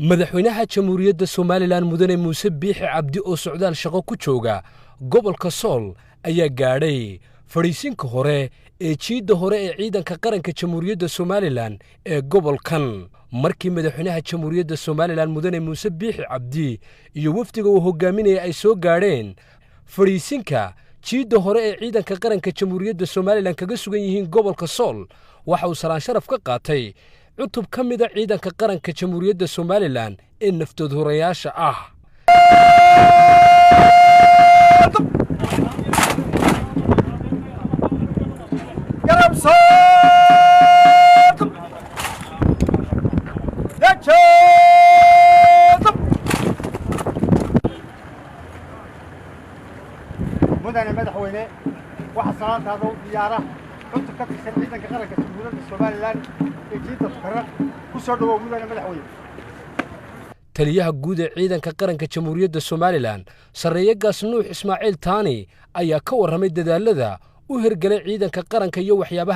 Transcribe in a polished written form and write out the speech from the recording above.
madaxweynaha jamhuuriyadda Soomaaliland mudane Muuse Biixi Cabdi oo socdaal shaqo ku jooga gobolka Sool ayaa gaadhay fariisinka hore ee jiida hore ee ciidanka qaranka jamhuuriyadda Soomaaliland ee gobolkan markii madaxweynaha jamhuuriyadda Soomaaliland mudane Muuse Biixi Cabdi iyo wafdiga uu hogaaminayay ay soo gaadheen fariisinka jiida hore ee ciidanka qaranka jamhuuriyadda Soomaaliland kaga sugan yihiin gobolka Sool waxa uu salaan sharaf ka qaatay cutub ka mid ah ciidanka qaranka jamhuuriyadda Soomaaliland ee naftood horeyaasha ah مدن مدحوينه waxa salaantaada u diyaara cunto ka tirsan ciidanka qaranka jamhuuriyadda Soomaaliland ee jiida qaran ku soo dhawow mudane madaxweyne taliyaha guud ee ciidanka qaranka jamhuuriyadda Soomaaliland Sareeyagaas Nuux Ismaaciil Taani ayaa ka warramay dadaalada u hirgalay ciidanka qaranka iyo waxyaabaha